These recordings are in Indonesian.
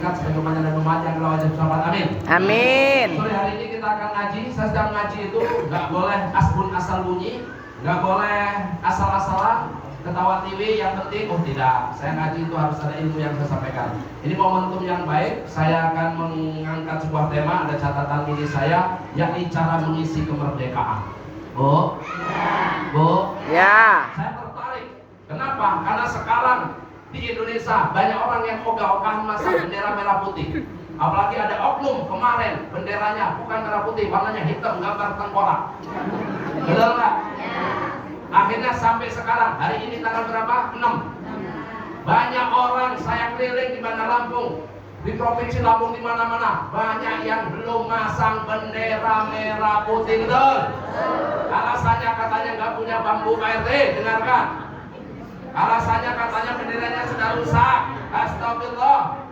meningkat sebagaimana dan umat yang berwajib sahabat. Amin. Amin. Sore hari ini kita akan ngaji. Saya sedang ngaji itu nggak boleh asbun asal bunyi, nggak boleh asal-asalan ketawa TV. Yang penting tidak, saya ngaji itu harus ada ilmu yang saya sampaikan. Ini momentum yang baik. Saya akan mengangkat sebuah tema, ada catatan ini saya, yakni cara mengisi kemerdekaan. Bu? Bu? Ya. Saya tertarik. Kenapa? Karena sekarang di Indonesia banyak orang yang ogah-ogahan masang bendera merah putih. Apalagi ada oknum kemarin benderanya bukan merah putih, warnanya hitam, gambar tengkorak. Benar nggak? Akhirnya sampai sekarang, hari ini tanggal berapa? 6. Banyak orang saya keliling di Bandar Lampung, di provinsi Lampung, di mana-mana banyak yang belum masang bendera merah putih. Betul? Alasannya katanya nggak punya bambu KRT. Dengarkan. Alasannya katanya benderanya sudah rusak. Astagfirullah.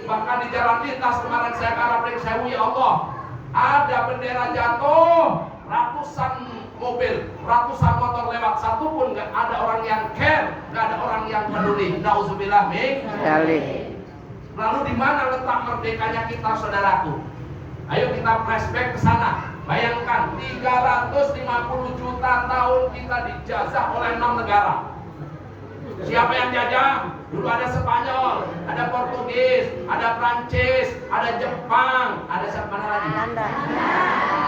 Bahkan di jalan lintas kemarin saya ke arah Pringsewu, ya Allah, ada bendera jatuh, ratusan mobil, ratusan motor lewat, satu pun nggak ada orang yang care, nggak ada orang yang peduli. Nauzubillah min dzalik. Lalu di mana letak merdekanya kita, saudaraku? Ayo kita flashback ke sana. Bayangkan 350 juta tahun kita dijajah oleh 6 negara. Siapa yang jajah? Dulu ada Spanyol, ada Portugis, ada Prancis, ada Jepang, ada siapa lagi?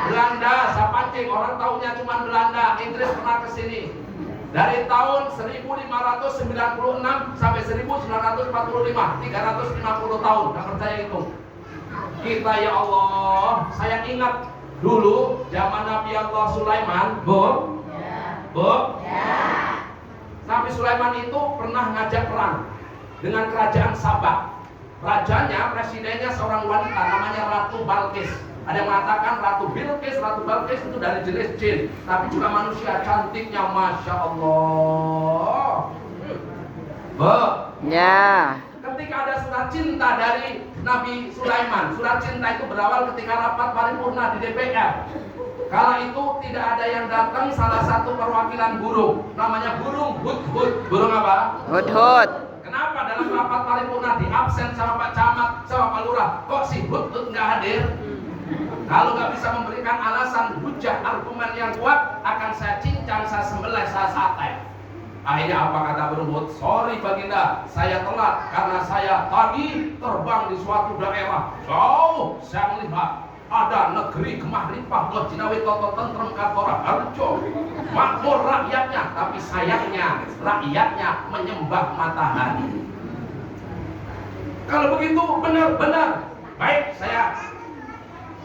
Belanda, saya pancing, orang tahunya cuma Belanda. Inggris pernah ke sini. Dari tahun 1596 sampai 1945, 350 tahun. Nggak percaya itu? Kita, ya Allah, saya ingat dulu zaman Nabi Allah Sulaiman, Bu. Nabi Sulaiman itu pernah ngajak perang dengan kerajaan Sabah. Rajanya, presidennya seorang wanita namanya Ratu Balkis. Ada yang mengatakan Ratu Balkis itu dari jenis jin, tapi juga manusia, cantiknya Masya Allah. Bu. Ya. Ketika ada surat cinta dari Nabi Sulaiman, surat cinta itu berawal ketika rapat paripurna di DPR. Kala itu tidak ada yang datang, salah satu perwakilan burung, namanya burung hudhud. Burung apa? Hudhud. Kenapa dalam rapat paripurna di absen sama Pak Camat, sama Pak Lurah, kok si hudhud nggak hadir? Kalau nggak bisa memberikan alasan, hujah, argumen yang kuat, akan saya cincang, saya sembelih, saya sate. Akhirnya apa kata burung hudhud? Sorry Baginda, saya telat karena saya tadi terbang di suatu daerah jauh. Saya melihat ada negeri gemah ripah, buat jinawi toto tentrem katora harjo, makmur rakyatnya, tapi sayangnya rakyatnya menyembah matahari. Kalau begitu benar-benar baik, saya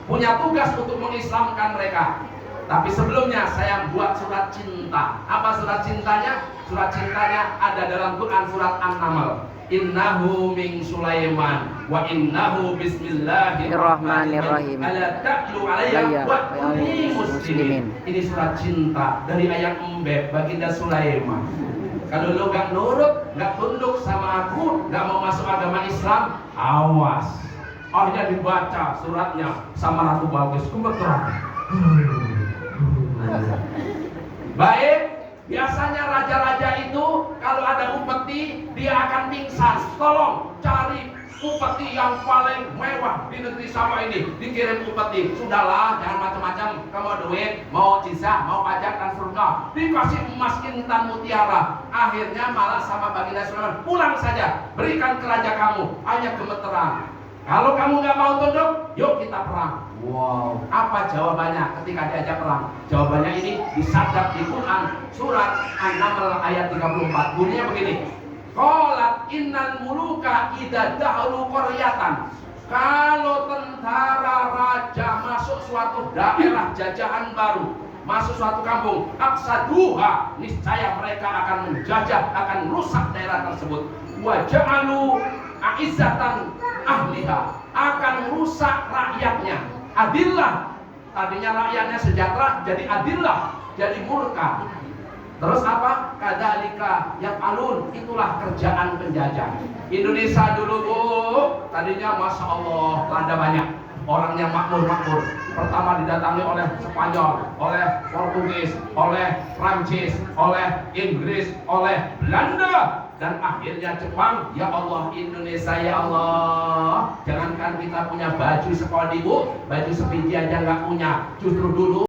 punya tugas untuk mengislamkan mereka. Tapi sebelumnya saya buat surat cinta. Apa surat cintanya? Surat cintanya ada dalam Quran surat An-Naml. Innahu min Sulaiman wa innahu bismillahirrahmanirrahim. Ala ta'lu alayya wa kuni muslimin. Ini surat cinta dari ayah Embeb Baginda Sulaiman. Kalau lo gak nurut, gak tunduk sama aku, gak mau masuk agama Islam, awas. Akhirnya dibaca suratnya sama Ratu Balkis. Kebetulan. Baik. Biasanya raja-raja itu kalau ada upeti dia akan pingsan. Tolong cari upeti yang paling mewah di negeri Sabah ini, dikirim upeti. Sudahlah, jangan macam-macam. Kamu duit, mau jizah, mau pajak dan surga, dikasih emas, intan, mutiara. Akhirnya malah sama Baginda Sulaiman, pulang saja, berikan ke raja kamu, hanya gemeteran. Kalau kamu nggak mau tunduk, yuk kita perang. Wow, apa jawabannya ketika diajak perang? Jawabannya ini disadap di Quran surat An-Naml ayat 34. Bunyinya begini. Qalat innal muluka idza dahulu qaryatan. Kalau tentara raja masuk suatu daerah jajahan baru, masuk suatu kampung, afsaduha, niscaya mereka akan menjajah, akan rusak daerah tersebut. Wa ja'alu a'izzatan ahliha, akan rusak rakyatnya. Adillah, tadinya rakyatnya sejahtera jadi adillah, jadi murka. Terus apa? Kadzalika yaf'alun, itulah kerjaan penjajah. Indonesia dulu Bu, tadinya Masya Allah ada banyak orang yang makmur. Pertama didatangi oleh Spanyol, oleh Portugis, oleh Prancis, oleh Inggris, oleh Belanda, dan akhirnya Jepang. Ya Allah, Indonesia ya Allah sekarang kita punya baju sekolah di Bu, baju sebiji aja nggak punya. Justru dulu